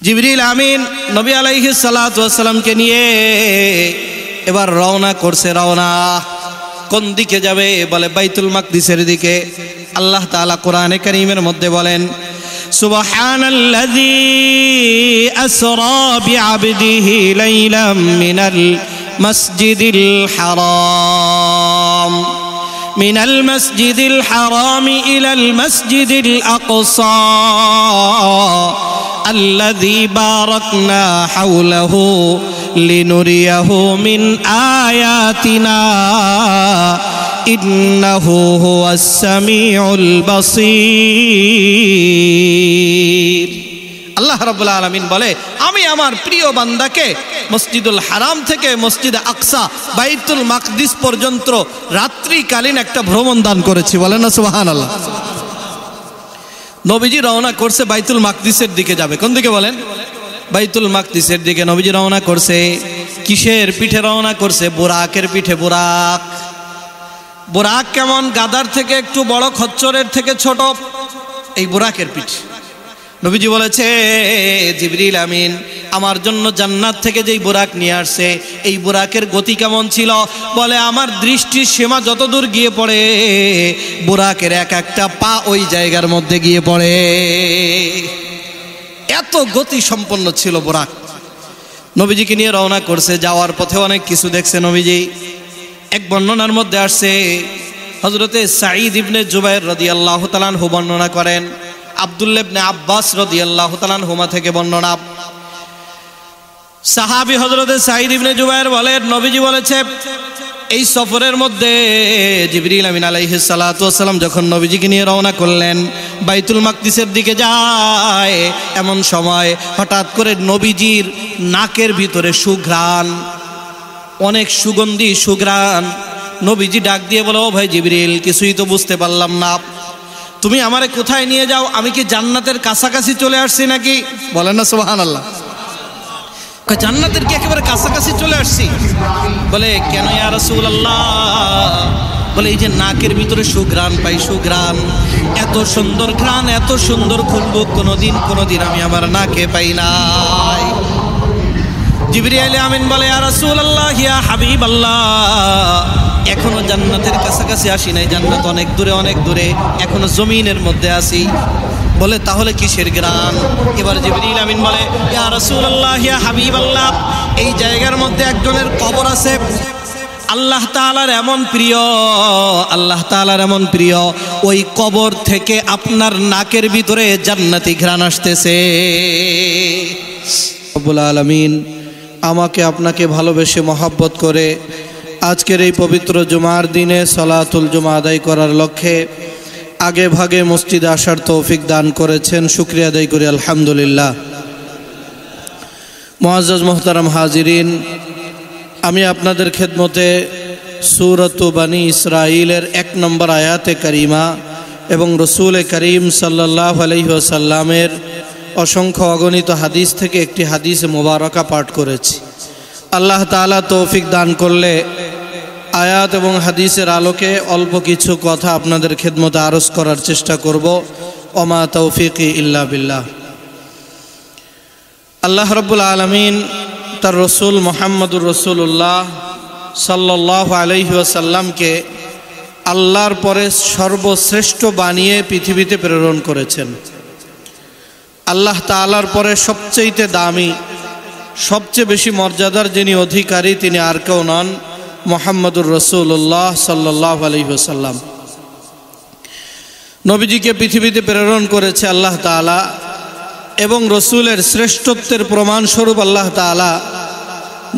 জিবরিল আমিন নবী আলাইহিস সালাতু ওয়াস সালামকে নিয়ে এবার রওনা করছে। রওনা কোন দিকে যাবে? বলে বাইতুল মাকদিসের দিকে। আল্লাহ তাআলা কোরআনে কারীমের মধ্যে বলেন, সুবহানাল্লাযী আসরা বিআবদিহি লাইলাম মিনাল মাসজিদিল হারাম মিনাল মাসজিদিল হারাম ইলাল মাসজিদিল আকসা الذي باركنا حوله لنريه من آياتنا إنه هو السميع البصير। আল্লাহ রাব্বুল আলামিন বলে, আমি আমার প্রিয় বান্দাকে মসজিদুল হারাম থেকে মসজিদে আকসা বাইতুল মাকদিস পর্যন্ত রাত্রিকালীন একটা ভ্রমণ দান করেছি। বলেন না সুবহানাল্লাহ। নবীজি রওনা করছে বাইতুল মাকদিসের দিকে যাবে। কোন দিকে বলেন? বাইতুল মাকদিসের দিকে নবীজি রওনা করছে। কিসের পিঠে রওনা করছে? বুরাকের পিঠে। বুরাক, বুরাক কেমন? গাদার থেকে একটু বড়, খচ্চরের থেকে ছোট, এই বুরাকের পিঠে। নবীজি বলেছে, জিবরিল আমিন আমার জন্য জান্নাত থেকে যেই বুরাক নিয়ে আসছে, এই বুরাকের গতি কেমন ছিল? বলে, আমার দৃষ্টির সীমা যতদূর গিয়ে পড়ে বুরাকের এক একটা পা ওই জায়গার মধ্যে গিয়ে পড়ে। এত গতি সম্পন্ন ছিল বুরাক। নবীজিকে নিয়ে রওনা করছে। যাওয়ার পথে অনেক কিছু দেখছে নবীজি। এক বর্ণনার মধ্যে আসছে, হযরতে সাঈদ ইবনে জুবাইর রাদিয়াল্লাহু তাআলা আনহু বর্ণনা করেন, আব্দুল্লাহ ইবনে আব্বাস রাদিয়াল্লাহু তাআলা আনহুমা থেকে বর্ণনা। সাহাবী হযরতে সাঈদ ইবনে জুবাইর বলেন, নবীজি বলেছে, এই সফরের মধ্যে জিবরিল আমিন আলাইহিস সালাতু ওয়াস সালাম যখন নবীজিকে নিয়ে রওনা করলেন বাইতুল মাকদিসের দিকে যায়, এমন সময় হঠাৎ করে নবীজির নাকের ভিতরে সুঘ্রাণ, অনেক সুগন্ধি সুঘ্রাণ। নবীজি ডাক দিয়ে বলে, ও ভাই জিবরিল, কিছুই তো বুঝতে পারলাম না, তুমি আমারে কোথায় নিয়ে যাও? আমি কি জান্নাতের কাছাকাছি চলে আসছি নাকি? বলেন না সুবহানাল্লাহ। জান্নাতের কি একেবারে কাছাকাছি চলে আসছি? বলে, কেন ইয়া রাসূলুল্লাহ? বলে, এই যে নাকের ভিতরে সুঘ্রাণ পাই, সুঘ্রাণ, এত সুন্দর ঘ্রাণ, এত সুন্দর খুশবু কোনোদিন আমি আমার নাকে পাই নাই। জিবরিল আমিন বলে, ইয়া রাসূলুল্লাহ, ইয়া হাবিবাল্লাহ, এখনো জান্নাতের কাছাকাছি আসি নাই, জান্নাত অনেক দূরে, অনেক দূরে, এখনো জমিনের মধ্যে আছি। বলে, তাহলে কিসের ঘ্রাণ? এবার জিবরিল আমিন বলে, ইয়া রাসূলুল্লাহ, ইয়া হাবিবাল্লাহ, এই জায়গার মধ্যে একজনের কবর আছে, আল্লাহ তাআলার এমন প্রিয়, আল্লাহ তাআলার এমন প্রিয়, ওই কবর থেকে আপনার নাকের ভিতরে জান্নাতি ঘ্রাণ আসতেছে। রব্বুল আলামিন আমাকে আপনাকে ভালোবেসে মহব্বত করে আজকের এই পবিত্র জুমার দিনে সালাতুল জুমা আদায় করার লক্ষ্যে আগে ভাগে মসজিদে আসার তৌফিক দান করেছেন। শুকরিয়া আদায় করি আলহামদুলিল্লাহ। মুআজ্জাজ মুহতারাম হাজিরিন, আমি আপনাদের খেদমতে সূরাত বানী ইসরাঈলের 1 নম্বর আয়াতে কারিমা এবং রসূল করিম সাল্লাল্লাহু আলাইহি ওয়াসাল্লামের অসংখ্য অগণিত হাদিস থেকে একটি হাদিস মুবারকা পাঠ করেছি। আল্লাহ তাআলা তৌফিক দান করলে আয়াত এবং হাদিসের আলোকে অল্প কিছু কথা আপনাদের খেদমতে আরজ করার চেষ্টা করব। ওমা তৌফিকি ইল্লা বিল্লাহ। আল্লাহ রাব্বুল আলামিন তার রসুল মুহাম্মদুর রাসূলুল্লাহ সাল্লাল্লাহু আলাইহি ওয়াসাল্লামকে আল্লাহর পরে সর্বশ্রেষ্ঠ বানিয়ে পৃথিবীতে প্রেরণ করেছেন। আল্লাহ তাআলার পরে সবচেয়ে দামি, সবচেয়ে বেশি মর্যাদার যিনি অধিকারী, তিনি আর কেউ নন, মুহাম্মদুর রাসূলুল্লাহ সাল্লাল্লাহু আলাইহি ওয়াসাল্লাম। নবীজিকে পৃথিবীতে প্রেরণ করেছে আল্লাহ তাআলা এবং রসূলের শ্রেষ্ঠত্বের প্রমাণস্বরূপ আল্লাহ তাআলা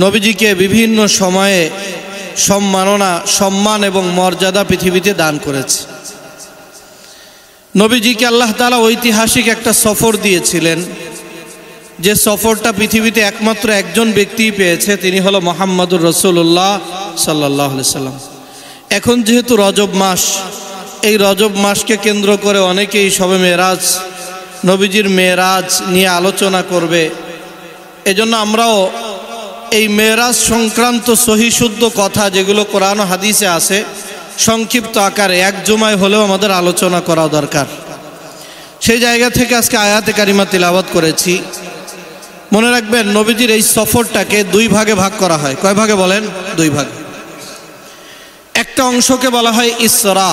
নবীজিকে বিভিন্ন সময়ে সম্মান এবং মর্যাদা পৃথিবীতে দান করেছে। নবীজিকে আল্লাহ তাআলা ঐতিহাসিক একটা সফর দিয়েছিলেন, যে সফরটা পৃথিবীতে একমাত্র একজন ব্যক্তিই পেয়েছে, তিনি হলো মুহাম্মদুর রাসূলুল্লাহ সাল্লাল্লাহু আলাইহি সাল্লাম। এখন যেহেতু রজব মাস, এই রজব মাসকে কেন্দ্র করে অনেকেই শবে মেরাজ, নবীজির মেরাজ নিয়ে আলোচনা করবে। এজন্য আমরাও এই মেরাজ সংক্রান্ত সহি শুদ্ধ কথা যেগুলো কোরআন ও হাদিসে আছে সংক্ষিপ্ত আকারে এক জুমায় হলেও আমাদের আলোচনা করা দরকার। সেই জায়গা থেকে আজকে আয়াতে কারিমা তিলাওয়াত করেছি। মনে রাখবেন নবীজির এই সফরটাকে দুই ভাগে ভাগ করা হয়। কয় ভাগে বলেন? দুই ভাগে। একটা অংশকে বলা হয় ইসরা,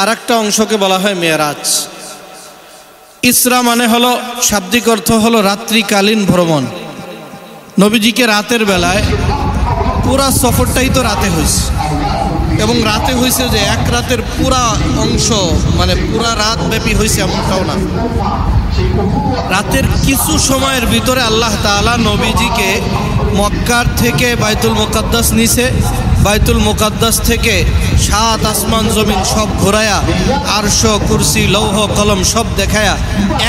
আর একটা অংশকে বলা হয় মেরাজ। ইসরা মানে হলো, শাব্দিক অর্থ হলো রাত্রিকালীন ভ্রমণ। নবীজিকে রাতের বেলায়, পুরা সফরটাই তো রাতে হয়েছে, এবং রাতে হয়েছে যে এক রাতের পুরা অংশ, মানে পুরা রাত ব্যাপী হয়েছে এমনটাও না। রাতের কিছু সময়ের ভিতরে আল্লাহ তাআলা নবীজিকে মক্কার থেকে বাইতুল মুকাদ্দাস নিছে, বাইতুল মুকাদ্দাস থেকে 7 আসমান জমিন সব ঘোরায়া, আরশ কুরসি লৌহ কলম সব দেখায়া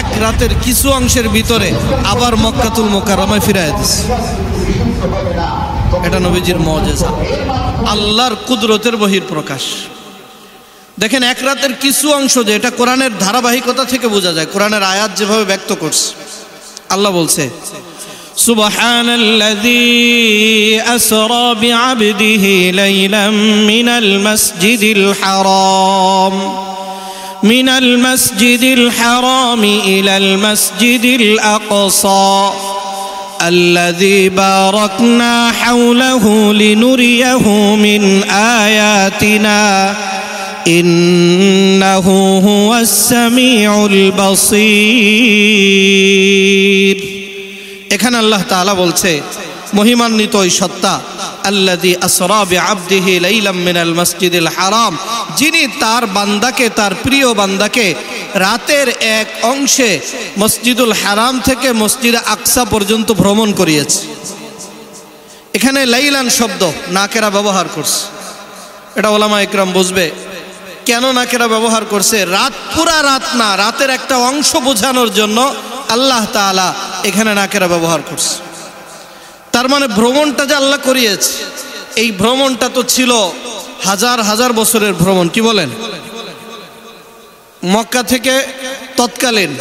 এক রাতের কিছু অংশের ভিতরে আবার মক্কাতুল মুকাররমায় ফিরাইয়া দিছে। এটা নবীজির মুজিজা, আল্লাহর কুদরতের বহির প্রকাশ। দেখেন এক রাতের কিছু অংশ, যে এটা কোরআনের ধারাবাহিকতা থেকে বোঝা যায়, কোরআনের আয়াত যেভাবে ব্যক্ত করছে। আল্লাহ বলছে, সুবহানাল্লাযী আসরা বিআবদিহি লাইলাম মিনাল মাসজিদিল হারাম ইলাল মাসজিদিল আকসা الذي باركنا حوله لنريه من آياتنا إنه هو السميع البصير। এখানে আল্লাহ তাআলা বলছে, মহিমান্বিত ওই সত্তা, আল্লাযী আসরা বিআবদিহি লাইলাম মিনাল মাসজিদিল হারাম, যিনি তার বান্দাকে, তার প্রিয় বান্দাকে রাতের এক অংশে মসজিদুল হারাম থেকে মসজিদে আকসা পর্যন্ত ভ্রমণ করিয়েছে। এখানে লাইলান শব্দ নাকেরা ব্যবহার করছে। এটা ওলামা ইকরাম বুঝবে কেন নাকেরা ব্যবহার করছে। রাত, পুরা রাত না, রাতের একটা অংশ বোঝানোর জন্য আল্লাহ তাআলা এখানে নাকেরা ব্যবহার করছে। তার মানে ভ্রমণটা যে আল্লাহ করিয়েছে, এই ভ্রমণটা তো ছিল হাজার হাজার বছরের ভ্রমণ। কি বলেন? মক্কা থেকে, তৎকালীন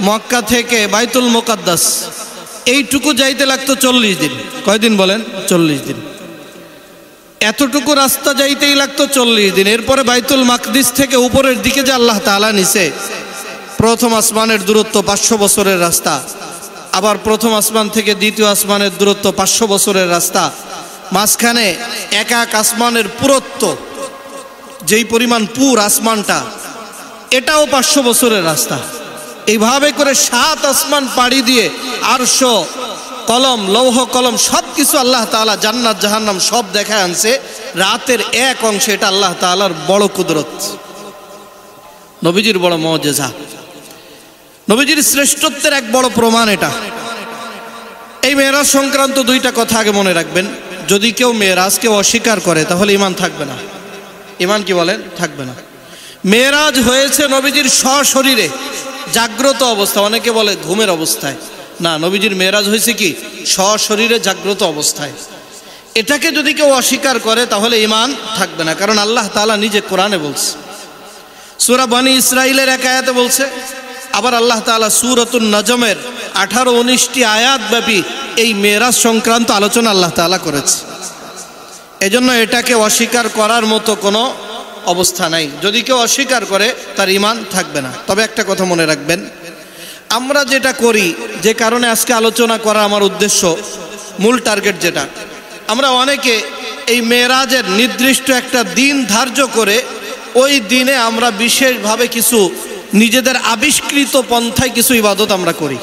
মক্কা থেকে বাইতুল মুকাদ্দাস এইটুকু যাইতে লাগতো 40 দিন। কয়দিন বলেন? 40 দিন। এতটুকু রাস্তা যাইতেই লাগতো 40 দিন। এরপরে বাইতুল মাকদিস থেকে উপরের দিকে যে আল্লাহ তাআলা নিছে, প্রথম আসমানের দূরত্ব 500 বছরের রাস্তা, আবার প্রথম আসমান থেকে দ্বিতীয় আসমানের দূরত্ব 500 বছরের রাস্তা, মাঝখানে এক এক আসমানের পুরত্ব, যেই পরিমাণ পুর আসমানটা, এটাও 500 বছরের রাস্তা। এইভাবে করে 7 আসমান পাড়ি দিয়ে আরশ, কলম, লৌহ কলম সব কিছু আল্লাহ তাআলা, জান্নাত জাহান্নাম সব দেখায় আনছে রাতের এক অংশে। এটা আল্লাহ তাআলার বড় কুদরত, নবীজির বড় মুজিজা, নবীজির শ্রেষ্ঠত্বের এক বড় প্রমাণ এটা। এই মেরাজ সংক্রান্ত দুইটা কথা আগে মনে রাখবেন। যদি কেউ মেরাজকে অস্বীকার করে তাহলে ঈমান থাকবে না। ঈমান কি বলেন? থাকবে না। মেরাজ হয়েছে নবীজির সশরীরে, জাগ্রত অবস্থা। অনেকে বলে ঘুমের অবস্থায়, না, নবীজির মেরাজ হয়েছে কি? সশরীরে জাগ্রত অবস্থায়। এটাকে যদি কেউ অস্বীকার করে তাহলে ঈমান থাকবে না। কারণ আল্লাহ তাআলা নিজে কোরআনে বলছে, সূরা বনী ইসরাঈলের এক আয়াতে বলছে, আবার আল্লাহ তাআলা সূরাতুন নজমের 18-19টি আয়াত ব্যাপী এই মেরাজ সংক্রান্ত আলোচনা আল্লাহ তাআলা করেছে। এজন্য এটাকে অস্বীকার করার মতো কোনো অবস্থা নাই। যদি কেউ অস্বীকার করে তার ঈমান থাকবে না। তবে একটা কথা মনে রাখবেন, আমরা যেটা করি, যে কারণে আজকে আলোচনা করা আমার উদ্দেশ্য, মূল টার্গেট যেটা, আমরা অনেকে এই মেরাজের নির্দিষ্ট একটা দিন ধার্য করে ওই দিনে আমরা বিশেষভাবে কিছু নিজেদের আবিষ্কৃত পন্থায় কিছু ইবাদত আমরা করি।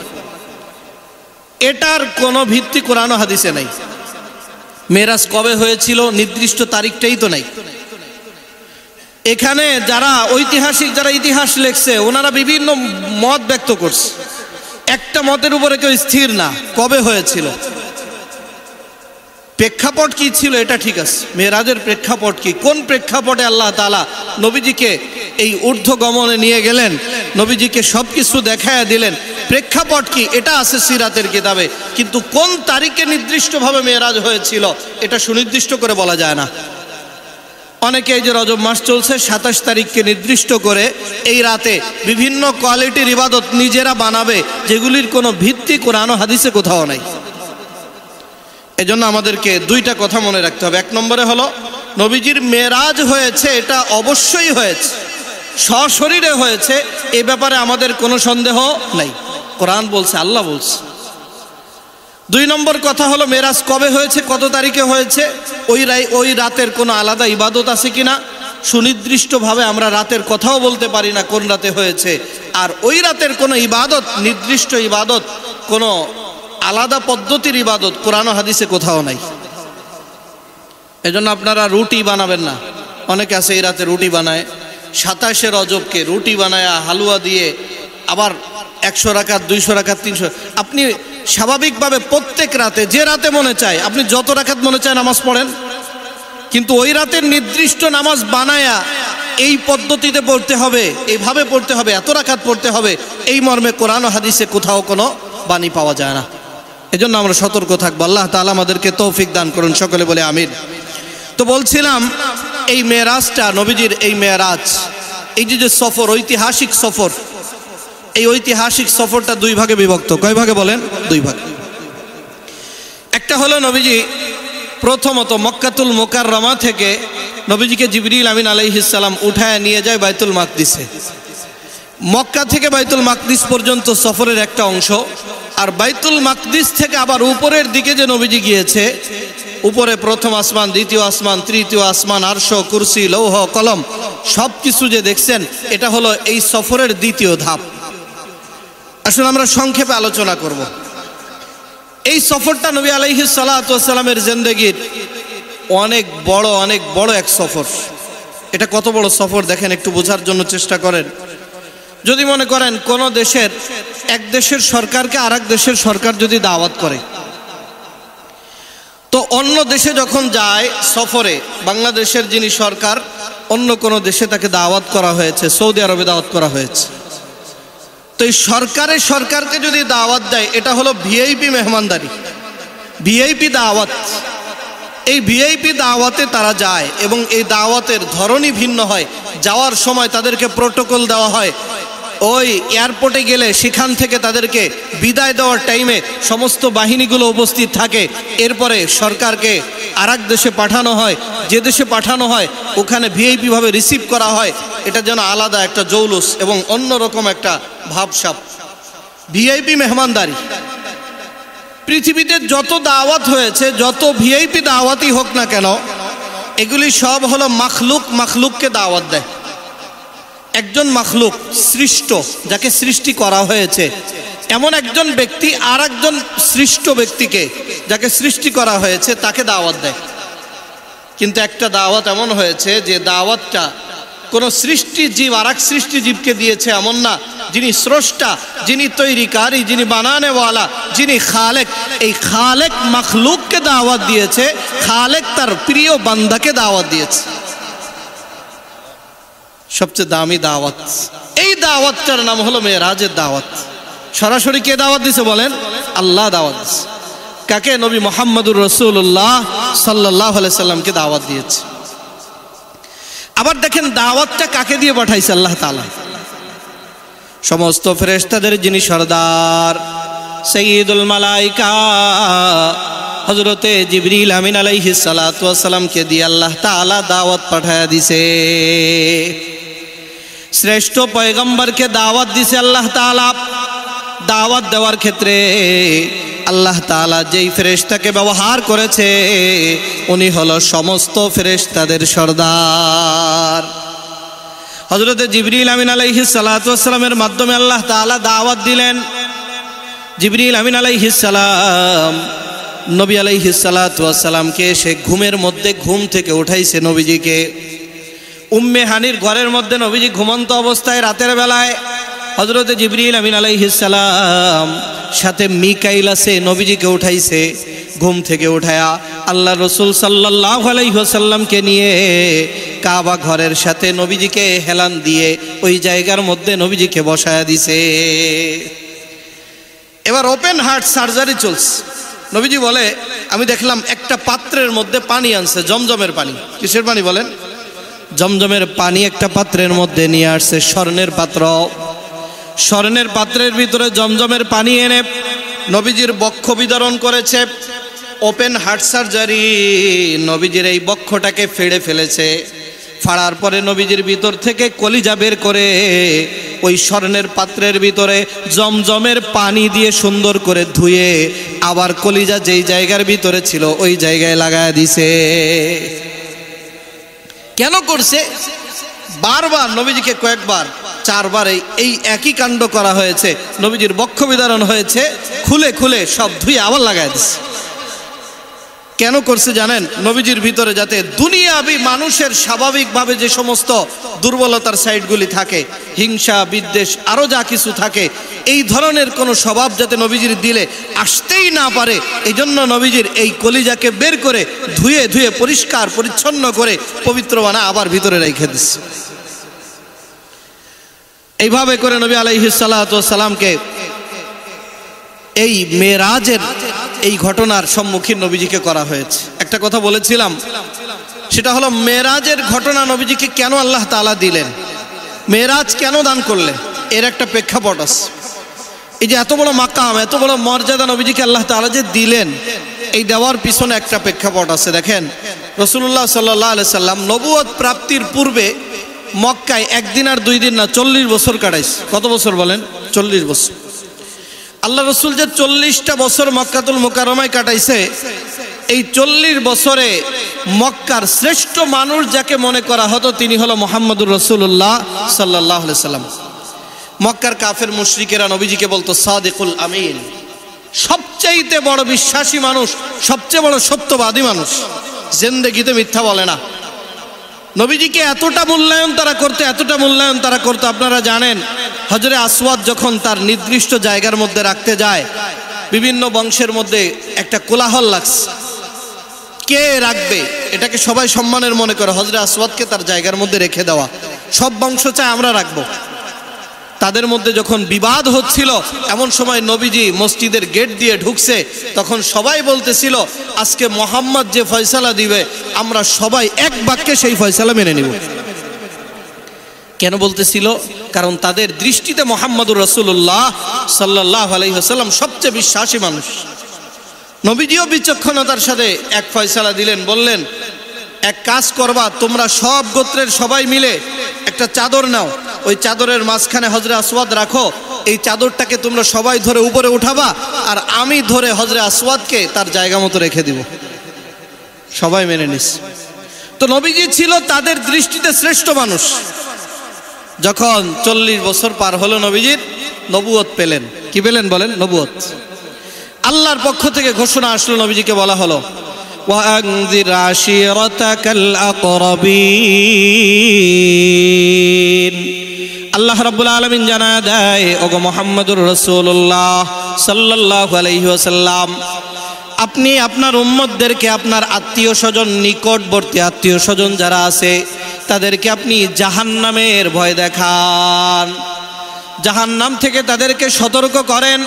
এটার কোনো ভিত্তি কোরআন ও হাদিসে নাই। মেরাজ কবে হয়েছিল নির্দিষ্ট তারিখটাই তো নাই। এখানে যারা ঐতিহাসিক, যারা ইতিহাস লেখছে, ওনারা বিভিন্ন মত ব্যক্ত করছে। একটা মতের উপরে কেউ স্থির না কবে হয়েছিল। প্রেক্ষাপট কি ছিল এটা ঠিক আছে, মেরাজের প্রেক্ষাপট কি, কোন প্রেক্ষাপটে আল্লাহ তাআলা নবীজিকে এই ঊর্ধ্বগমনে নিয়ে গেলেন, নবীজিকে সব কিছু দেখায়া দিলেন, প্রেক্ষাপট কি এটা আছে সিরাতের কিতাবে। কিন্তু কোন তারিখে নির্দিষ্টভাবে মেরাজ হয়েছিল এটা সুনির্দিষ্ট করে বলা যায় না। অনেকে এই যে রজব মাস চলছে, 27 তারিখকে নির্দিষ্ট করে এই রাতে বিভিন্ন কোয়ালিটির ইবাদত নিজেরা বানাবে, যেগুলির কোনো ভিত্তি কোরআন ও হাদিসে কোথাও নাই। এজন্য আমাদেরকে দুইটা কথা মনে রাখতে হবে। এক নম্বরে হলো, নবীজির মেরাজ হয়েছে, এটা অবশ্যই হয়েছে, সশরীরে হয়েছে, এ ব্যাপারে আমাদের কোনো সন্দেহ নাই। কোরআন বলছে, আল্লাহ বলছে। দুই নম্বর কথা হলো মেরাজ কবে হয়েছে, কত তারিখে হয়েছে, ওই রাতের কোনো আলাদা ইবাদত আছে কিনা। সুনির্দিষ্টভাবে আমরা রাতের কথাও বলতে পারি না কোন রাতে হয়েছে। আর ওই রাতের কোনো ইবাদত, নির্দিষ্ট ইবাদত, কোনো আলাদা পদ্ধতির ইবাদত কোরআন ও হাদিসে কোথাও নাই। এজন্য আপনারা রুটি বানাবেন না। অনেকে আছে এই রাতে রুটি বানায়, 27শে রজবকে রুটি বানায় হালুয়া দিয়ে, আবার 100 রাকাত 200 রাকাত 300। আপনি স্বাভাবিকভাবে প্রত্যেক রাতে যে রাতে মনে চায় আপনি যত রাকাত মনে চায় নামাজ পড়েন, কিন্তু ওই রাতের নির্দিষ্ট নামাজ বানায়া এই পদ্ধতিতে পড়তে হবে, এইভাবে পড়তে হবে, এত রাকাত পড়তে হবে, এই মর্মে কোরআন ও হাদিসে কোথাও কোনো বাণী পাওয়া যায় না। এজন্য আমরা সতর্ক থাকবো। আল্লাহ তাআলা আমাদেরকে তৌফিক দান করুন, সকলে বলে আমিন। তো বলছিলাম এই মেরাজটা, নবীজির এই মেরাজ, এই যে সফর, ঐতিহাসিক সফর, এই ঐতিহাসিক সফরটা দুই ভাগে বিভক্ত। কয় ভাগে বলেন? দুই ভাগ। একটা হলো নবীজি প্রথমত মক্কাতুল মুকাররমা থেকে নবীজিকে জিবরিল আমিন আলাইহিস সালাম উঠায় নিয়ে যায় বাইতুল মাকদিসে। মক্কা থেকে বাইতুল মাকদিস পর্যন্ত সফরের একটা অংশ, আর বাইতুল মাকদিস থেকে আবার উপরের দিকে যে নবীজি গিয়েছে, উপরে প্রথম আসমান, দ্বিতীয় আসমান, তৃতীয় আসমান, আরশ, কুরসি, লৌহ, কলম সব কিছু যে দেখছেন, এটা হলো এই সফরের দ্বিতীয় ধাপ। আসলে আমরা সংক্ষেপে আলোচনা করব। এই সফরটা নবী আলাইহিস সালাতু ওয়াস সালামের জিন্দেগীর অনেক বড় এক সফর। এটা কত বড় সফর দেখেন, একটু বোঝার জন্য চেষ্টা করেন। যদি মনে করেন কোন দেশের, এক দেশের সরকারকে আর এক দেশের সরকার যদি দাওয়াত করে, তো অন্য দেশে যখন যায় সফরে, বাংলাদেশের যিনি সরকার, অন্য কোনো দেশে তাকে দাওয়াত করা হয়েছে, সৌদি আরবে দাওয়াত করা হয়েছে, তো এই সরকারকে যদি দাওয়াত দেয়, এটা হলো ভিআইপি মেহমানদারি, ভিআইপি দাওয়াত। এই ভিআইপি দাওয়াতে তারা যায় এবং এই দাওয়াতের ধরনই ভিন্ন হয়। যাওয়ার সময় তাদেরকে প্রোটোকল দেওয়া হয়। ওই এয়ারপোর্টে গেলে সেখান থেকে তাদেরকে বিদায় দেওয়ার টাইমে সমস্ত বাহিনীগুলো উপস্থিত থাকে। এরপরে সরকারকে আর এক দেশে পাঠানো হয়, যে দেশে পাঠানো হয় ওখানে ভিআইপি ভাবে রিসিভ করা হয়। এটা যেন আলাদা একটা জৌলুস এবং অন্যরকম একটা ভাবসাব, ভিআইপি মেহমানদারি। পৃথিবীতে যত দাওয়াত হয়েছে, যত ভিআইপি দাওয়াতই হোক না কেন, এগুলি সব হলো মাখলুককে দাওয়াত দেয়। একজন মাখলুক, সৃষ্ট, যাকে সৃষ্টি করা হয়েছে, এমন একজন ব্যক্তি আর একজন সৃষ্ট ব্যক্তিকে, যাকে সৃষ্টি করা হয়েছে, তাকে দাওয়াত দেয়। কিন্তু একটা দাওয়াত এমন হয়েছে যে দাওয়াতটা কোন সৃষ্টি জীব আর এক সৃষ্টি জীবকে দিয়েছে এমন না। যিনি স্রষ্টা, যিনি তৈরিকারী, যিনি বানানেওয়ালা, যিনি খালেক, এই খালেক মাখলুককে দাওয়াত দিয়েছে, খালেক তার প্রিয় বান্দাকে দাওয়াত দিয়েছে। সবচেয়ে দামি দাওয়াত, এই দাওয়াতটার নাম হলো মেরাজের দাওয়াত। সরাসরি কে দাওয়াত দিছে বলেন? আল্লাহ দাওয়াত দিছে। কাকে? নবী মুহাম্মদুর রাসূলুল্লাহ সাল্লাল্লাহু আলাইহি সাল্লামকে দাওয়াত দিয়েছে। আবার দেখেন দাওয়াতটা কাকে দিয়ে পাঠাইছে আল্লাহ তাআলা? সমস্ত ফেরেশতাদের যিনি সরদার, সাইয়্যিদুল মালায়েকা হযরতে জিবরিল আমিন আলাইহিস সালাতু ওয়াস সালামকে দিয়ে আল্লাহ তাআলা দাওয়াত পাঠায়া দিছে। শ্রেষ্ঠ পয়গম্বরকে দাওয়াত দিছে আল্লাহ তাআলা। দাওয়াত দেওয়ার ক্ষেত্রে আল্লাহ তাআলা যেই ফেরেশতাকে ব্যবহার করেছে, উনি হলো সমস্ত ফেরেশতাদের সরদার। হযরতে জিবরিল আমিন আলাইহিস সালাতু ওয়াস সালামের মাধ্যমে আল্লাহ তাআলা দাওয়াত দিলেন। জিবরিল আমিন আলাইহিস সালাম নবী আলাইহিস সালাতু ওয়াস সালামকে সে ঘুমের মধ্যে ঘুম থেকে উঠাইছে নবীজিকে। উম্মে হানির ঘরের মধ্যে নবীজি ঘুমন্ত অবস্থায় রাতের বেলায় হযরতে জিবরিল আমিন আলাইহিস সালাম সাথে মিকাইল আছে, নবীজিকে উঠাইছে। ঘুম থেকে উঠায়া আল্লাহ রসুল সাল্লাল্লাহু আলাইহি ওয়াসাল্লামকে নিয়ে কাবা ঘরের সাথে নবীজিকে হেলান দিয়ে ওই জায়গার মধ্যে নবীজিকে বসায়া দিছে। এবার ওপেন হার্ট সার্জারি চলছে। নবীজি বলে, আমি দেখলাম একটা পাত্রের মধ্যে পানি আনছে, জমজমের পানি। কিসের পানি বলেন? জমজমের পানি একটা পাত্রের মধ্যে নিয়ে আসছে, স্বর্ণের পাত্র। স্বর্ণের পাত্রের ভিতরে জমজমের পানি এনে নবীজির বক্ষ বিদারণ করেছে। ওপেন হার্ট সার্জারি, নবীজির এই বক্ষটাকে ফেড়ে ফেলেছে। ফাড়ার পরে নবীজির ভিতর থেকে কলিজা বের করে ওই স্বর্ণের পাত্রের ভিতরে জমজমের পানি দিয়ে সুন্দর করে ধুয়ে আবার কলিজা যেই জায়গার ভিতরে ছিল ওই জায়গায় লাগায় দিছে। কেন করছে? বারবার নবীজিকে কয়েকবার, 4 বার এই একই কাণ্ড করা হয়েছে। নবীজির বক্ষ বিদারণ হয়েছে, খুলে খুলে সব ধুয়ে আবার লাগায় দিছে। কেন করছে জানেন? নবীজির ভিতরে যাতে দুনিয়াবি মানুষের স্বাভাবিকভাবে যে সমস্ত দুর্বলতার সাইডগুলি থাকে, হিংসা বিদ্বেষ আরও যা কিছু থাকে, এই ধরনের কোনো স্বভাব যাতে নবীজির দিলে আসতেই না পারে, এই জন্য নবীজির এই কলিজাকে বের করে ধুয়ে ধুয়ে পরিষ্কার পরিচ্ছন্ন করে পবিত্র বানা আবার ভিতরে রেখে দিচ্ছে। এইভাবে করে নবী আলাইহিস সালাতু ওয়াস সালামকে এই মেরাজের এই ঘটনার সম্মুখীন নবীজিকে করা হয়েছে। একটা কথা বলেছিলাম, সেটা হলো মেরাজের ঘটনা নবীজিকে কেন আল্লাহ তাআলা দিলেন, মেরাজ কেন দান করলেন, এর একটা প্রেক্ষাপট আছে। এই যে এত বড় মাকাম, এত বড় মর্যাদা নবীজিকে আল্লাহ তাআলা যে দিলেন, এই দেওয়ার পিছনে একটা প্রেক্ষাপট আছে। দেখেন, রাসূলুল্লাহ সাল্লাল্লাহু আলাইহি সাল্লাম নবুয়ত প্রাপ্তির পূর্বে মক্কায় 1 দিন আর 2 দিন না 40 বছর কাটাইছে। কত বছর বলেন? 40 বছর। আল্লাহ রসুল যে 40টা বছর মক্কাতুল মুকাররমায় কাটাইছে, এই 40 বছরে মক্কার শ্রেষ্ঠ মানুষ যাকে মনে করা হতো তিনি হলো মুহাম্মদুর রাসূলুল্লাহ সাল্লাল্লাহু আলাইহি সাল্লাম। মক্কার কাফের মুশরিকেরা নবীজিকে বলতো সাদিকুল আমিন, সবচেয়ে বড় বিশ্বাসী মানুষ, সবচেয়ে বড় সত্যবাদী মানুষ, জিন্দেগিতে মিথ্যা বলে না। নবীজিকে এতটা মূল্যায়ন তারা করতো, আপনারা জানেন হজরে আসওয়াদ যখন তার নির্দিষ্ট জায়গার মধ্যে রাখতে যায়, বিভিন্ন বংশের মধ্যে একটা কোলাহল লাগছে, কে রাখবে, এটাকে সবাই সম্মানের মনে করে হজরে আসওয়াদকে তার জায়গার মধ্যে রেখে দেওয়া। সব বংশ চায় আমরা রাখবো। তাদের মধ্যে যখন বিবাদ হচ্ছিল, এমন সময় নবীজি মসজিদের গেট দিয়ে ঢুকছে, তখন সবাই বলতেছিল আজকে মুহাম্মদ যে ফয়সালা দিবে আমরা সবাই এক বাক্যে সেই ফয়সালা মেনে নিব। কেন বলতেছিল? কারণ তাদের দৃষ্টিতে মুহাম্মদুর রাসূলুল্লাহ সাল্লাল্লাহু আলাইহি ওয়াসাল্লাম সবচেয়ে বিশ্বাসী মানুষ। নবীজিও বিচক্ষণতার সাথে এক ফয়সালা দিলেন, বললেন এক কাজ করবা, তোমরা সব গোত্রের সবাই মিলে একটা চাদর নাও, ওই চাদরের মাঝখানে হজরে আসওয়াদ রাখো, এই চাদরটাকে তোমরা সবাই ধরে উপরে উঠাবা, আর আমি ধরে হজরে আসওয়াদকে তার জায়গা মতো রেখে দিব। সবাই মেনে নিস। তো নবীজি ছিল তাদের দৃষ্টিতে শ্রেষ্ঠ মানুষ। যখন 40 বছর পার হলো, নবীজির নবুয়ত পেলেন। কি পেলেন বলেন? নবুয়ত। আল্লাহর পক্ষ থেকে ঘোষণা আসলো, নবীজিকে বলা হলো وأنذر عشيرتك الأقربين। আল্লাহ রাব্বুল আলামিন জানা দেয়, ওগো মুহাম্মদুর রাসূলুল্লাহ সাল্লাল্লাহু আলাইহি ওয়াসাল্লাম, আপনি আপনার উম্মতদেরকে, আপনার আত্মীয় স্বজন, নিকটবর্তী আত্মীয় স্বজন যারা আছে তাদেরকে আপনি জাহান্নামের ভয় দেখান, জাহান্নাম থেকে তাদেরকে সতর্ক করেন,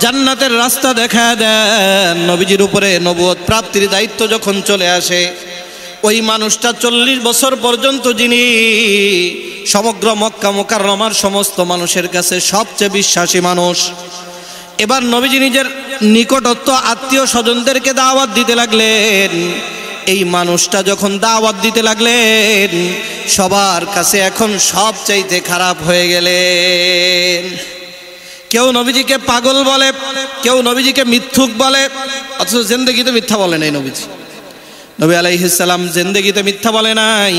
জান্নাতের রাস্তা দেখা দেন। নবীজির উপরে নবুয়ত প্রাপ্তির দায়িত্ব যখন চলে আসে, ওই মানুষটা 40 বছর পর্যন্ত যিনি সমগ্র মক্কা মুকাররমার সমস্ত মানুষের কাছে সবচেয়ে বিশ্বাসী মানুষ, এবার নবীজি নিজের নিকটত্ব আত্মীয় স্বজনদেরকে দাওয়াত দিতে লাগলেন। এই মানুষটা যখন দাওয়াত দিতে লাগলেন, সবার কাছে এখন সবচাইতে খারাপ হয়ে গেলেন। কেউ নবীজিকে পাগল বলে, কেউ নবীজিকে মিথ্যুক বলে, অথচ জিন্দেগিতে মিথ্যা বলে নাই নবীজি। নবী আলাইহিস সালাম জিন্দেগিতে মিথ্যা বলে নাই,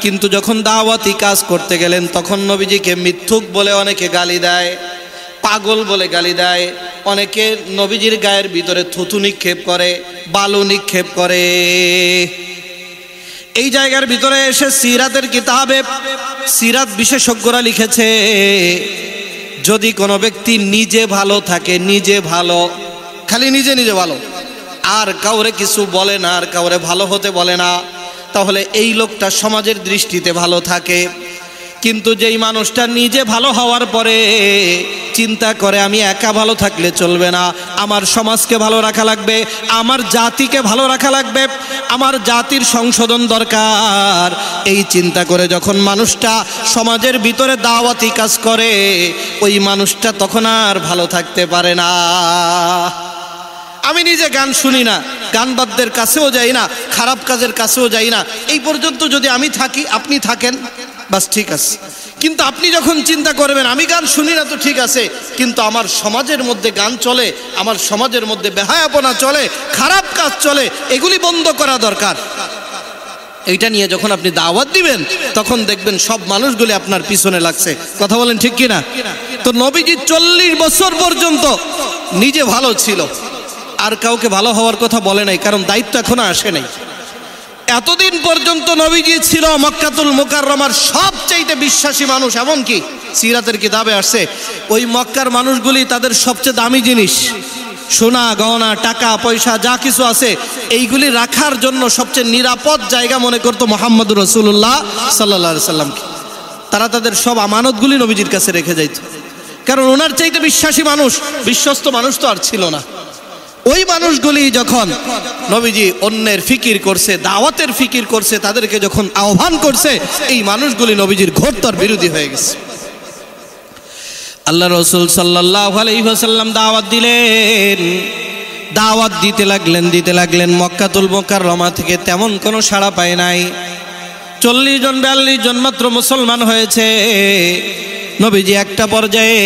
কিন্তু যখন দাওয়াতি কাজ করতে গেলেন তখন নবীজিকে মিথ্যুক বলে অনেকে গালি দেয়, পাগল বলে গালি দেয়, অনেকে নবীজির গায়ের ভিতরে থুতু নিক্ষেপ করে, বালু নিক্ষেপ করে। এই জায়গার ভিতরে এসে সিরাতের কিতাবে সিরাত বিশেষজ্ঞরা লিখেছে, যদি কোনো ব্যক্তি নিজে ভালো থাকে, নিজে ভালো, খালি নিজে নিজে ভালো, আর কাউরে কিছু বলে না, আর কাউরে ভালো হতে বলে না, তাহলে এই লোকটা সমাজের দৃষ্টিতে ভালো থাকে। কিন্তু যেই মানুষটা নিজে ভালো হওয়ার পরে চিন্তা করে আমি একা ভালো থাকলে চলবে না, আমার সমাজকে ভালো রাখা লাগবে, আমার জাতিকে ভালো রাখা লাগবে, আমার জাতির সংশোধন দরকার, এই চিন্তা করে যখন মানুষটা সমাজের ভিতরে দাওয়াতি কাজ করে, ওই মানুষটা তখন আর ভালো থাকতে পারে না। আমি নিজে গান শুনি না, গানবাদ্যের কাছেও যাই না, খারাপ কাজের কাছেও যাই না, এই পর্যন্ত যদি আমি থাকি, আপনি থাকেন, বাস ঠিক আছে। কিন্তু আপনি যখন চিন্তা করবেন আমি গান শুনি না তো ঠিক আছে, কিন্তু আমার সমাজের মধ্যে গান চলে, আমার সমাজের মধ্যে বেহায়াপনা চলে, খারাপ কাজ চলে, এগুলি বন্ধ করা দরকার। এইটা নিয়ে যখন আপনি দাওয়াত দিবেন তখন দেখবেন সব মানুষগুলি আপনার পিছনে লাগছে। কথা বলেন ঠিক কিনা? তো নবীজি 40 বছর পর্যন্ত নিজে ভালো ছিল, আর কাউকে ভালো হওয়ার কথা বলে নাই, কারণ দায়িত্ব এখনো আসে নাই। এতদিন পর্যন্ত নবীজি ছিল মক্কাতুল মুকাররমার সবচাইতে বিশ্বাসী মানুষ। এমনকি সিরাতের কিতাবে আসছে ওই মক্কার মানুষগুলি তাদের সবচেয়ে দামি জিনিস, সোনা গহনা টাকা পয়সা যা কিছু আছে, এইগুলি রাখার জন্য সবচেয়ে নিরাপদ জায়গা মনে করতো মুহাম্মদুর রাসূলুল্লাহ সাল্লাল্লাহু আলাইহি সাল্লামকে। তারা তাদের সব আমানতগুলি নবীজির কাছে রেখে যাইত, কারণ ওনার চাইতে বিশ্বাসী মানুষ, বিশ্বস্ত মানুষ তো আর ছিল না। ওই মানুষগুলি যখন নবীজি অন্যের ফিকির করছে, দাওয়াতের ফিকির করছে, তাদেরকে যখন আহ্বান করছে, এই মানুষগুলি নবীজির ঘোরতর বিরোধী হয়ে গেছে। আল্লাহ রাসূল সাল্লাল্লাহু আলাইহি ওয়াসাল্লাম দাওয়াত দিলেন, দাওয়াত দিতে লাগলেন। মক্কাতুল মুকাররমা থেকে তেমন কোনো সাড়া পায় নাই। 40 জন 42 জন মাত্র মুসলমান হয়েছে। নবীজি একটা পর্যায়ে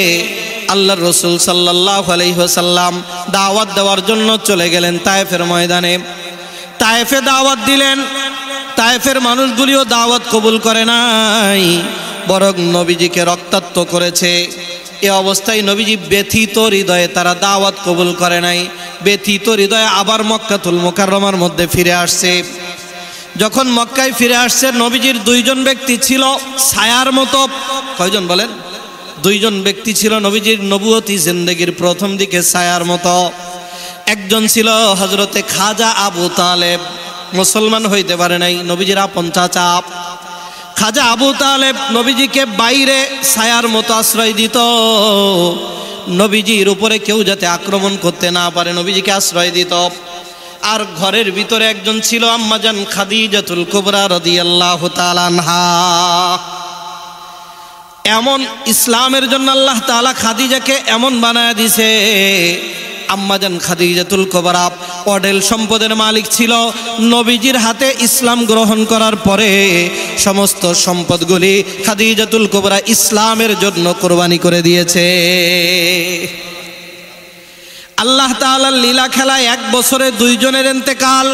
আল্লাহর রাসূল সাল্লাল্লাহু আলাইহি ওয়াসাল্লাম দাওয়াত দেওয়ার জন্য চলে গেলেন তায়েফের ময়দানে। তায়েফে দাওয়াত দিলেন, তায়েফের মানুষগুলিও দাওয়াত কবুল করে নাই, বরং নবীজিকে রক্তাক্ত করেছে। এ অবস্থায় নবীজি ব্যথিত হৃদয়ে তারা দাওয়াত কবুল করে নাই, ব্যথিত হৃদয়ে আবার মক্কাতুল মুকাররমার মধ্যে ফিরে আসছে। যখন মক্কায় ফিরে আসছে, নবীজির 2 জন ব্যক্তি ছিল ছায়ার মতো। কয়জন বলেন? 2 জন ব্যক্তি ছিল নবীজির নবুয়তি জিন্দেগির প্রথম দিকে ছায়ার মতো। একজন ছিল হযরতে খাজা আবু তালেব, মুসলমান হইতে পারে নাই, নবীজির আপন চাচা। খাজা আবু তালেব নবীজিকে বাইরে ছায়ার মতো আশ্রয় দিত, নবীজির উপরে কেউ যাতে আক্রমণ করতে না পারে নবীজিকে আশ্রয় দিত। আর ঘরের ভিতরে একজন ছিল আম্মাজান খাদিজাতুল কুবরা রাদিয়াল্লাহু তাআলা আনহা। এমন ইসলামের জন্য আল্লাহ তাআলা খাদিজাকে এমন বানায় দিছে, আম্মাজান খাদিজাতুল কুবরা অডেল সম্পদের মালিক ছিল। নবীজির হাতে ইসলাম গ্রহণ করার পরে সমস্ত সম্পদগুলি খাদিজাতুল কুবরা ইসলামের জন্য কোরবানি করে দিয়েছে। আল্লাহ তাআলার লীলা খেলায় 1 বছরে 2 জনের ইন্তেকাল।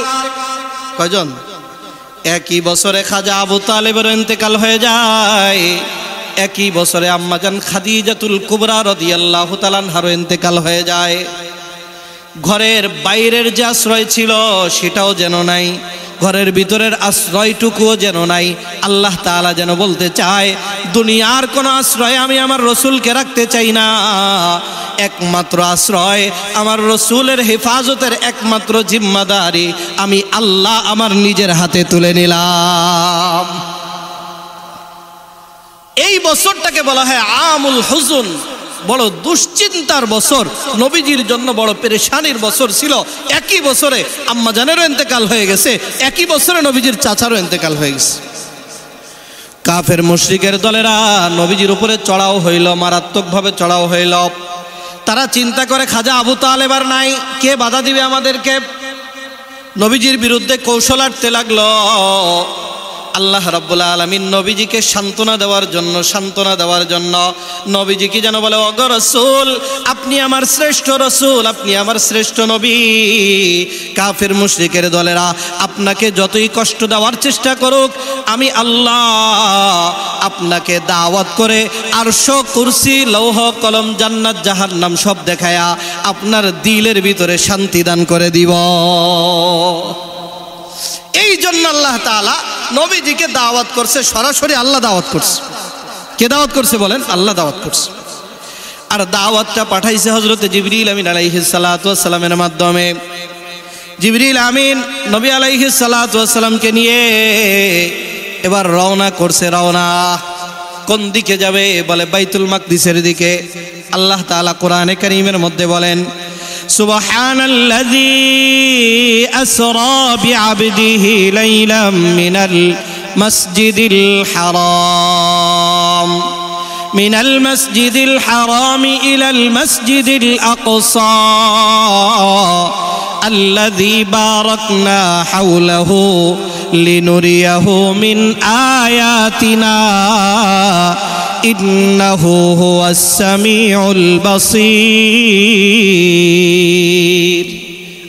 কয়জন? একই বছরে খাজা আবু তালেবের ইন্তেকাল হয়ে যায়, একই বছরে আম্মাজান খাদিজাতুল কুবরা রাদিয়াল্লাহু তাআলা আনহার ইন্তেকাল হয়ে যায়। ঘরের বাইরের যে আশ্রয় ছিল সেটাও যেন নাই, ঘরের ভিতরের আশ্রয়টুকুও যেন নাই। আল্লাহ তাআলা যেন বলতে চায়, দুনিয়ার কোনো আশ্রয় আমি আমার রসুলকে রাখতে চাই না, একমাত্র আশ্রয় আমার রসুলের হেফাজতের একমাত্র জিম্মাদারি আমি আল্লাহ আমার নিজের হাতে তুলে নিলাম। এই বছরটাকে বলা হয় আমুল হুজুন, বড় দুশ্চিন্তার বছর, নবীজির জন্য বড় পেরেশানির বছর ছিল। একই বছরে আম্মা জানেরও ইন্তেকাল হয়ে গেছে, একই বছরে নবীজির চাচারও ইন্তেকাল হয়ে গেছে। কাফের মুশরিকের দলেরা নবীজির উপরে চড়াও হইল, মারাত্মকভাবে চড়াও হইল। তারা চিন্তা করে খাজা আবু তালেব আর নাই, কে বাধা দিবে আমাদেরকে? নবীজির বিরুদ্ধে কৌশল আটতে লাগলো। আল্লাহ রাব্বুল আলামিন নবীজিকে সান্ত্বনা দেওয়ার জন্য নবীজিকে যেন বলে, ওগো রাসূল, আপনি আমার শ্রেষ্ঠ রাসূল, আপনি আমার শ্রেষ্ঠ নবী। কাফের মুশরিকের দলেরা আপনাকে যতই কষ্ট দেওয়ার চেষ্টা করুক, আমি আল্লাহ আপনাকে দাওয়াত করে আরশ, কুরসি, লৌহ, কলম, জান্নাত, জাহান্নাম সব দেখায়া আপনার দিলের ভিতরে শান্তি দান করে দিব। এই জন্য আল্লাহ তাআলা নবীজিকে দাওয়াত করছে, সরাসরি আল্লাহ দাওয়াত করছে। কে দাওয়াত করছে বলেন? আল্লাহ দাওয়াত করছে। আর দাওয়াতটা পাঠাইছে হযরতে জিবরিল আমিন আলাইহিস সালাতু ওয়াস সালামের মাধ্যমে। জিবরিল আমিন নবী আলাইহিস সালাতু ওয়াস সালামকে নিয়ে এবার রওনা করছে। রওনা কোন দিকে যাবে? বলে বাইতুল মাকদিসের দিকে। আল্লাহ তাআলা কোরআনে কারীমের মধ্যে বলেন, সুবহানাল্লাযী আসরা বিআবদিহি লাইলাম মিনাল মাসজিদিল হারাম মিনাল মাসজিদিল হারাম ইলাল মাসজিদিল আকসা আল্লাযী বারাকনা হাওলাহু লিনুরিয়াহু মিন আয়াতিনা ইন্নাহু হুয়াস সামিউল বাসীর।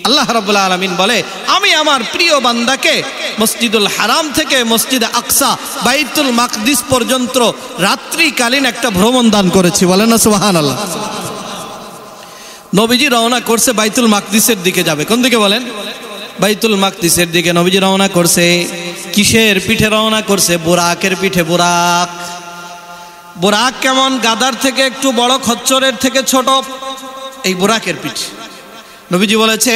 আল্লাহ রাব্বুল আলামিন বলে, আমি আমার প্রিয় বান্দাকে মসজিদুল হারাম থেকে মসজিদে আকসা বাইতুল মাকদিস পর্যন্ত রাত্রিকালীন একটা ভ্রমণ দান করেছি। বলেন না সুবহানাল্লাহ। নবীজি রওনা করছে বাইতুল মাকদিসের দিকে যাবে। কোন দিকে বলেন? বাইতুল মাকদিসের দিকে নবীজি রওনা করছে। কিসের পিঠে রওনা করছে? বুরাকের পিঠে। বুরাক, বুরাক কেমন? গাদার থেকে একটু বড়, খচ্চরের থেকে ছোট, এই বুরাকের পিঠে। নবীজি বলেছে,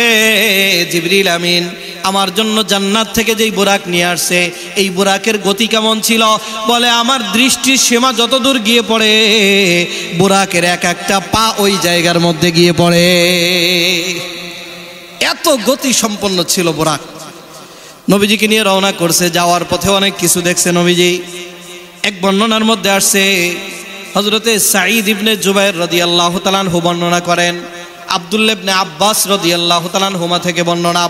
জিবরিল আমিন আমার জন্য জান্নাত থেকে যেই বুরাক নিয়ে আসছে, এই বুরাকের গতি কেমন ছিল? বলে, আমার দৃষ্টির সীমা যতদূর গিয়ে পড়ে, বুরাকের এক একটা পা ওই জায়গার মধ্যে গিয়ে পড়ে। এত গতি সম্পন্ন ছিল বুরাক। নবীজিকে নিয়ে রওনা করছে। যাওয়ার পথে অনেক কিছু দেখছে নবীজি। এক বর্ণনার মধ্যে আসছে, হযরতে সাঈদ ইবনে জুবাইর রাদিয়াল্লাহু তাআলা আনহু বর্ণনা করেন, আব্দুল্লাহ ইবনে আব্বাস রাদিয়াল্লাহু তাআলা আনহুমা থেকে বর্ণনা।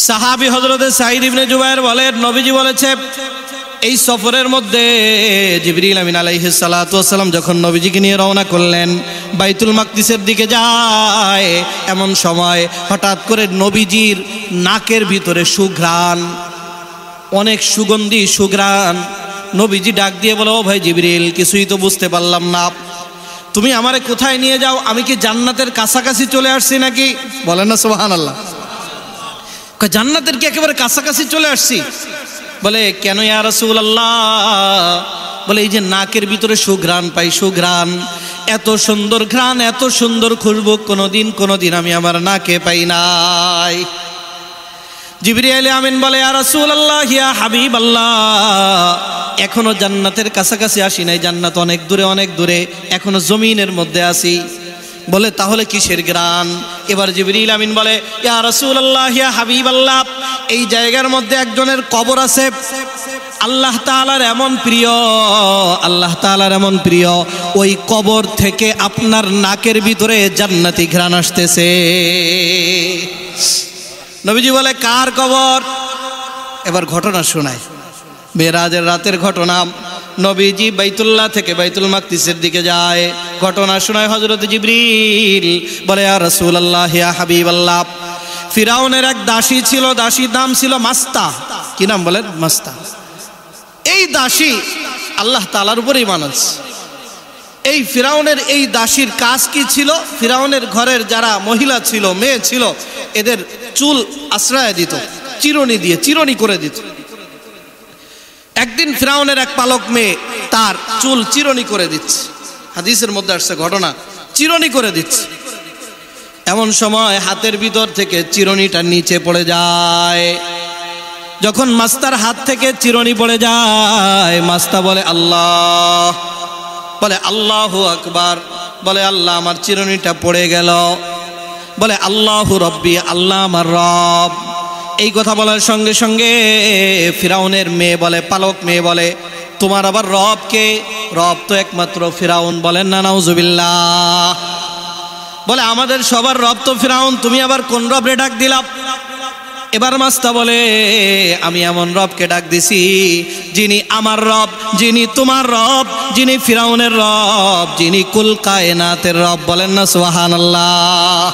সাহাবী হযরতে সাঈদ ইবনে জুবাইর বলেন, নবীজি বলেছে, এই সফরের মধ্যে জিবরিল আমিন আলাইহিস সালাতু ওয়াস সালাম যখন নবীজিকে নিয়ে রওনা করলেন, বাইতুল মাকদিসের দিকে যায়, এমন সময় হঠাৎ করে নবীজির নাকের ভিতরে সুঘ্রাণ, অনেক সুগন্ধি সুঘ্রাণ। নবীজি ডাক দিয়ে বলে, ও ভাই জিবরিল, কিছুই তো বুঝতে পারলাম না, তুমি আমারে কোথায় নিয়ে যাও? আমি কি জান্নাতের কাছাকাছি চলে আসছি নাকি? বলেন না সুবহানাল্লাহ। জান্নাতের কি একেবারে কাছাকাছি চলে আসছি? বলে, কেন ইয়া রাসূলুল্লাহ? বলে, এই যে নাকের ভিতরে সুঘ্রাণ পাই, সুঘ্রাণ, এত সুন্দর ঘ্রাণ, এত সুন্দর খুশবু কোনোদিন আমি আমার নাকে পাই নাই। জিবরিল আমিন বলে, ইয়া রাসূলুল্লাহ, ইয়া হাবিবাল্লাহ, এখনো জান্নাতের কাছাকাছি আসি নাই, জান্নাত অনেক দূরে, অনেক দূরে, এখনো জমিনের মধ্যে আছি। বলে, তাহলে কিসের ঘ্রাণ? এবার জিবরিল আমিন বলে, ইয়া রাসূলুল্লাহ, ইয়া হাবিবাল্লাহ, এই জায়গার মধ্যে একজনের কবর আছে, আল্লাহ তাআলার এমন প্রিয়, আল্লাহ তাআলার এমন প্রিয়, ওই কবর থেকে আপনার নাকের ভিতরে জান্নাতি ঘ্রাণ আসতেছে। নবীজি বলে, কার কবর? এবার ঘটনা শোনায়, মেরাজের রাতের ঘটনা। নবীজি বাইতুল্লাহ থেকে বাইতুল মাকদিসের দিকে যায়, ঘটনা শোনায় হযরত জিবরিল। বলে, ইয়া রাসূলুল্লাহ, ইয়া হাবিবাল্লাহ, ফিরাউনের এক দাসী ছিল, দাসীর নাম ছিল মাস্তা। কি নাম বলেন? মাস্তা। এই দাসী আল্লাহ তাআলার উপর ঈমান আনছে। এই ফিরাউনের এই দাসীর কাজ কি ছিল? ফিরাউনের ঘরের যারা মহিলা ছিল, মেয়ে ছিল, এদের চুল আশ্রয় দিত, চিরুনি দিয়ে চিরুনি করে দিত। একদিন ফিরাউনের এক পালক মেয়ে তার চুল চিরুনি করে দিচ্ছে, হাদিসের মধ্যে আসছে ঘটনা, চিরুনি করে দিচ্ছে। এমন সময় হাতের ভিতর থেকে চিরুনিটা নিচে পড়ে যায়। যখন মাস্তার হাত থেকে চিরুনি পড়ে যায়, মাস্তা বলে আল্লাহ, বলে আল্লাহু আকবার, বলে আল্লাহ, আমার চিরুনিটা পড়ে গেল। বলে আল্লাহু রব্বি, আল্লাহ আমার রব। এই কথা বলার সঙ্গে সঙ্গে ফিরাউনের মেয়ে বলে, পালক মেয়ে বলে, তোমার আবার রব কে? রব তো একমাত্র ফিরাউন। বলেন না নাউজুবিল্লাহ। বলে, আমাদের সবার রব তো ফিরাউন, তুমি আবার কোন রবরে ডাক দিলাম? এবার মাস্তা বলে, আমি এমন রবকে ডাক দিছি, যিনি আমার রব, যিনি তোমার রব, যিনি ফিরাউনের রব, যিনি কুল কায়নাতের রব। বলেন না সুবহানাল্লাহ।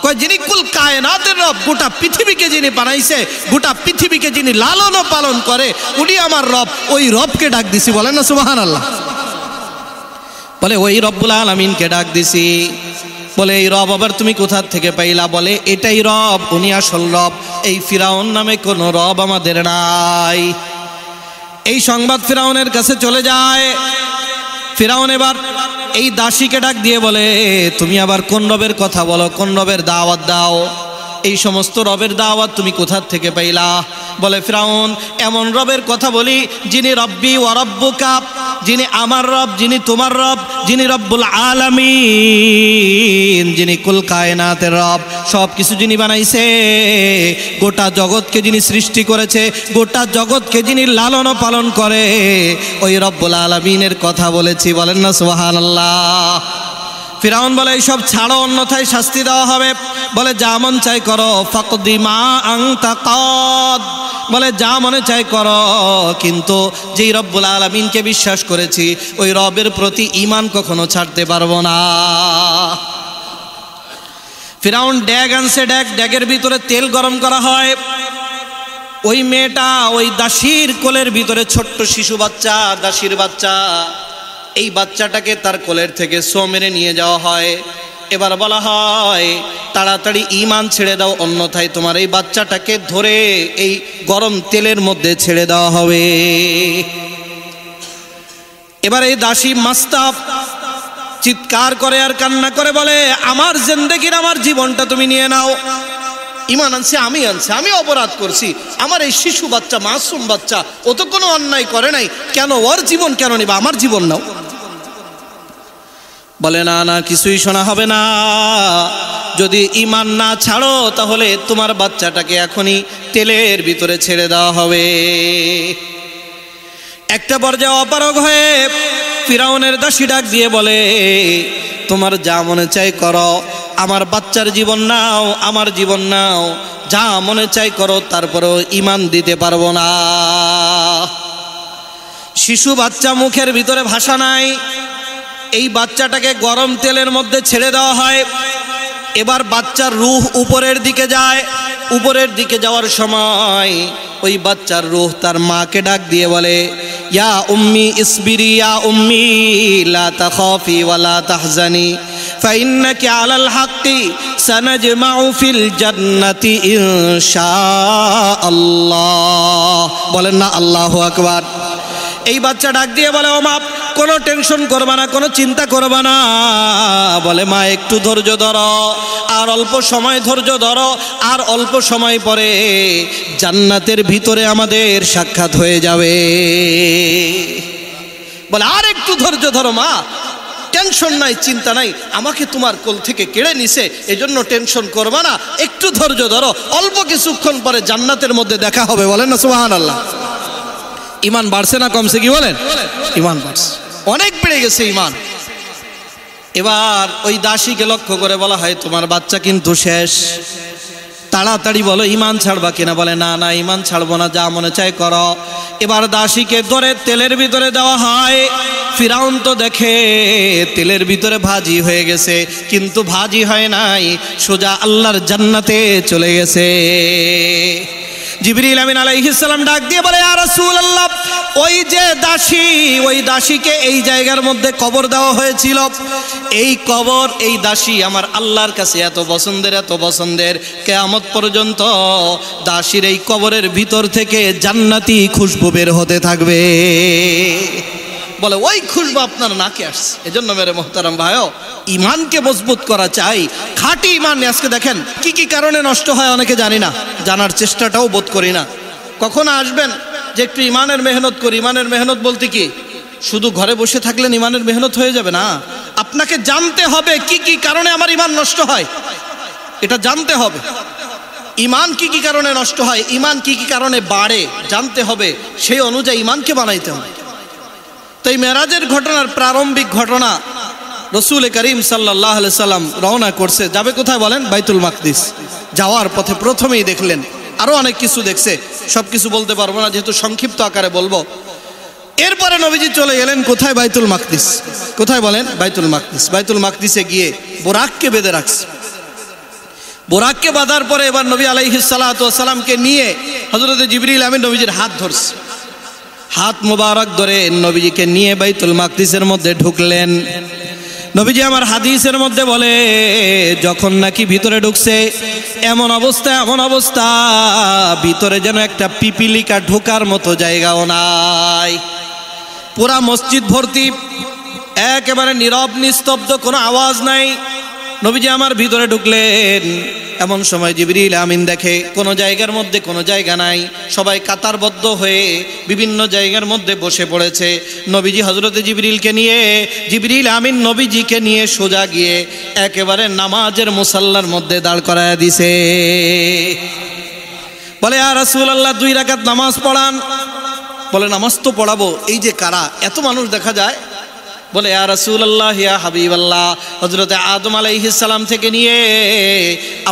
কয়, যিনি কুল কায়নাতের রব, গোটা পৃথিবীকে যিনি বানাইছে, গোটা পৃথিবীকে যিনি লালন পালন করে, উনি আমার রব, ওই রবকে ডাক দিছি। বলেন না সুবহানাল্লাহ। বলে, ওই রব্বুল আলামিনকে ডাক দিছি। বলে, এই রব আবার তুমি কোথা থেকে পাইলা? বলে, এটাই রব, উনি আসল রব, এই ফিরাউন নামে কোনো রব আমাদের নাই। এই সংবাদ ফিরাউনের কাছে চলে যায়। ফিরাউন এবার এই দাসীকে ডাক দিয়ে বলে, তুমি আবার কোন রবের কথা বলো, কোন রবের দাওয়াত দাও, এই সমস্ত রবের দাওয়াত তুমি কোথা থেকে পাইলা? বলে ফিরাউন, এমন রবের কথা বলি, যিনি রব্বি ওয়া রব্বুকা, যিনি আমার রব, যিনি তোমার রব, যিনি রব্বুল আলামিন, যিনি কুল কায়নাতের রব, সব কিছু যিনি বানাইছে, গোটা জগৎকে যিনি সৃষ্টি করেছে, গোটা জগৎকে যিনি লালন পালন করে, ওই রব্বুল আলামিনের কথা বলেছি। বলেন না সুবহানাল্লাহ। ফিরাউন বলে, এইসব ছাড়ো, অন্যথায় শাস্তি দেওয়া হবে। বলে, যা মন চাই করো, ফাকদি মা আনতা কাদ, বলে যা মনে চায় করো, কিন্তু যেই রব্বুল আলামিনকে বিশ্বাস করেছি ওই রবের প্রতি ঈমান কখনো ছাড়তে পারবো না। ফিরাউন ড্যাগ আনছে, ড্যাগের ভিতরে তেল গরম করা হয়। ওই মেয়েটা ওই দাসীর কোলের ভিতরে ছোট্ট শিশু বাচ্চা, দাসীর বাচ্চা, এই বাচ্চাটাকে তার কোলের থেকে ছো মেরে নিয়ে যাওয়া হয়। এবার বলা হয় তাড়াতাড়ি ঈমান ছেড়ে দাও, অন্যথায় তোমার এই বাচ্চাটাকে ধরে এই গরম তেলের মধ্যে ছেড়ে দেওয়া হবে। এবার এই দাসী মাস্তাব চিৎকার করে আর কান্না করে বলে, আমার জিন্দেগির আমার জীবনটা তুমি নিয়ে নাও। ঈমান আনছে, আমি অপরাধ করছি। আমার এই শিশু বাচ্চা, মাসুম বাচ্চা, ও তো কোনো অন্যায় করে নাই, কেন ওর জীবন কেন নিবা, আমার জীবন নাও। বলে না না, কিছুই শোনা হবে না, যদি ঈমান না ছাড়ো তাহলে তোমার বাচ্চাটাকে এখনই তেলের ভিতরে ছেড়ে দেওয়া হবে। একটা পর্যায়ে অপারগ হয়ে ফিরাউনের দাসী ডাক দিয়ে বলে, তোমার যা মনে চাই করো, আমার বাচ্চার জীবন নাও, আমার জীবন নাও, যা মনে চাই করো, তারপরেও ঈমান দিতে পারবো না। শিশু বাচ্চা, মুখের ভিতরে ভাষা নাই। এই বাচ্চাটাকে গরম তেলের মধ্যে ছেড়ে দেওয়া হয়। এবার বাচ্চার রূহ উপরের দিকে যায়। উপরের দিকে যাওয়ার সময় ওই বাচ্চার রূহ তার মাকে ডাক দিয়ে বলে, ইয়া উম্মি ইসবিরি, ইয়া উম্মি লা তাখাফি ওয়া লা তাহজানি ফাইন্নাকি আলাল হাক্কি সানাজমাউ ফিল জান্নাতি ইনশাআল্লাহ। বলেন না আল্লাহু আকবার। এই বাচ্চা ডাক দিয়ে বলে, ও মা, কোনো টেনশন করবা না, কোনো চিন্তা করবা না। বলে, মা একটু ধৈর্য ধরো, আর অল্প সময় ধৈর্য ধরো, আর অল্প সময় পরে জান্নাতের ভিতরে আমাদের সাক্ষাৎ হয়ে যাবে। বলে, আর একটু ধৈর্য ধরো মা, টেনশন নাই, চিন্তা নাই, আমাকে তোমার কোল থেকে কেড়ে নিছে, এজন্য টেনশন করবা না, একটু ধৈর্য ধরো, অল্প কিছুক্ষণ পরে জান্নাতের মধ্যে দেখা হবে। বলেন না সুবহানাল্লাহ। ঈমান বাড়ছে না কমছে, কি বলেন? ঈমান বাড়ছে, অনেক বেড়ে গেছে ঈমান। এবার ওই দাসীকে লক্ষ্য করে বলা হয়, তোমার বাচ্চা কিন্তু শেষ, তাড়াতাড়ি বলো ঈমান ছাড়বা কিনা। বলে, না না, ঈমান ছাড়বো না, যা মনে চাই করো। এবার দাসীকে ধরে তেলের ভিতরে দেওয়া হয়। ফিরাউন তো দেখে তেলের ভিতরে ভাজি হয়ে গেছে, কিন্তু ভাজি হয় নাই, সোজা আল্লাহর জান্নাতে চলে গেছে। জিবরিল আমিন আলাইহিস সালাম ডাক দিয়ে বলে, ইয়া রাসূলুল্লাহ, ওই যে দাসী, ওই দাসীকে এই জায়গার মধ্যে কবর দেওয়া হয়েছিল, এই কবর, এই দাসী আমার আল্লাহর কাছে এত পছন্দের, এত পছন্দের, কিয়ামত পর্যন্ত দাসীর এই কবরের ভিতর থেকে জান্নাতি খুশবু বের হতে থাকবে। বলে, ওই খুশবু আপনার নাকে আসছে। এজন্য মেরে মোহতারাম ভাইও, ঈমানকে মজবুত করা চাই, খাঁটি ঈমান। আজকে দেখেন কি কি কারণে নষ্ট হয় অনেকে জানি না, জানার চেষ্টাটাও বোধ করি না। কখনো আসবেন যে একটু ঈমানের মেহনত করি। ঈমানের মেহনত বলতে কি, শুধু ঘরে বসে থাকলেন ঈমানের মেহনত হয়ে যাবে না, আপনাকে জানতে হবে কি কি কারণে আমার ঈমান নষ্ট হয়, এটা জানতে হবে। ঈমান কি কি কারণে নষ্ট হয়, ঈমান কি কি কারণে বাড়ে জানতে হবে, সেই অনুযায়ী ঈমানকে বানাইতে হবে। তো এই মেরাজের ঘটনার প্রারম্ভিক ঘটনা, রসুল করিম সাল্লাল্লাহু আলাইহি সাল্লাম রওনা করছে, যাবে কোথায় বলেন? বাইতুল মাকদিস। যাওয়ার পথে প্রথমেই দেখলেন, আরো অনেক কিছু দেখছে, সব কিছু বলতে পারবো না, যেহেতু সংক্ষিপ্ত আকারে বলবো। এরপরে নবীজি চলে গেলেন কোথায়? বাইতুল মাকদিস। কোথায় বলেন? বাইতুল মাকদিস। বাইতুল মাকদিসে গিয়ে বোরাককে বেঁধে রাখছে। বোরাককে বাঁধার পরে এবার নবী আলাইহিস সালাতু ওয়াস সালামকে নিয়ে হযরত জিবরিল আমিন নবীজির হাত ধরছে। হাত মোবারক ধরে নবীজিকে নিয়ে বাইতুল মাকদিসের মধ্যে ঢুকলেন। নবীজি আমার হাদিসের মধ্যে বলে, যখন নাকি ভিতরে ঢুকছে, এমন অবস্থা ভিতরে যেন একটা পিপিলিকা ঢোকার মতো জায়গাও নাই। পুরা মসজিদ ভর্তি, একেবারে নীরব নিস্তব্ধ, কোনো আওয়াজ নাই। নবীজি আমার ভিতরে ঢুকলেন, এমন সময় জিবরিল আমিন দেখে কোনো জায়গার মধ্যে কোনো জায়গা নাই, সবাই কাতারবদ্ধ হয়ে বিভিন্ন জায়গার মধ্যে বসে পড়েছে। নবীজি হযরতে জিবরিল আমিন নবীজিকে নিয়ে সোজা গিয়ে একেবারে নামাজের মুসাল্লার মধ্যে দাঁড় করায় দিছে। বলে, ইয়া রাসূলুল্লাহ, 2 রাকাত নামাজ পড়ান। বলে, নামাজ তো পড়াবো, এই যে কারা, এত মানুষ দেখা যায়, বলে ইয়া রাসূলুল্লাহ ইয়া হাবিবাল্লাহ, হযরতে আদম আলাইহিস সালাম থেকে নিয়ে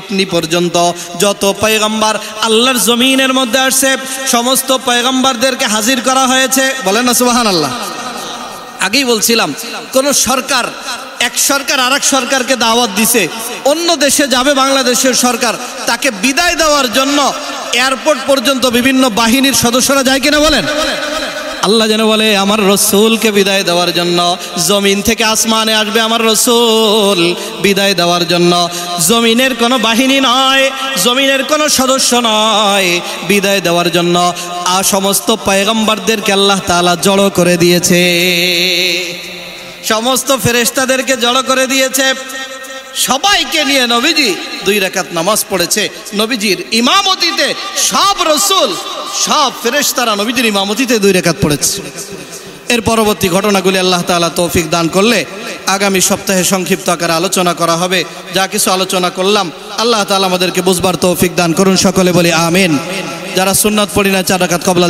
আপনি পর্যন্ত যত পয়গম্বর আল্লাহর জমিনের মধ্যে আসছে সমস্ত পয়গম্বরদেরকে হাজির করা হয়েছে। বলেন না সুবহানাল্লাহ। আগেই বলছিলাম কোন সরকার এক সরকার আরেক সরকারকে দাওয়াত দিছে, অন্য দেশে যাবে বাংলাদেশের সরকার, তাকে বিদায় দেওয়ার জন্য এয়ারপোর্ট পর্যন্ত বিভিন্ন বাহিনীর সদস্যরা যায় কিনা বলেন? আল্লাহ যেন বলে আমার রসুলকে বিদায় দেওয়ার জন্য জমিন থেকে আসমানে আসবে আমার রসুল বিদায় দেওয়ার জন্য। জমিনের কোনো বাহিনী নয়, জমিনের কোনো সদস্য নয়, বিদায় দেওয়ার জন্য সমস্ত পয়গম্বরদেরকে আল্লাহ তাআলা জড়ো করে দিয়েছে, সমস্ত ফেরেশতাদেরকে জড়ো করে দিয়েছে। সবাইকে নিয়ে নবীজি 2 রাকাত নামাজ পড়েছে। নবীজির ইমামতিতে সব রসুল সব ফেরেশতারা নবীজির ইমামতিতে 2 রাকাত পড়েছে। এর পরবর্তী ঘটনাগুলি আল্লাহ তাআলা তৌফিক দান করলে আগামী সপ্তাহে সংক্ষিপ্ত আকারে আলোচনা করা হবে। যা কিছু আলোচনা করলাম আল্লাহ তাআলা আমাদেরকে বুঝবার তৌফিক দান করুন, সকলে বলি আমিন। যারা সুন্নাত পড়ি না 4 রাকাত কবলা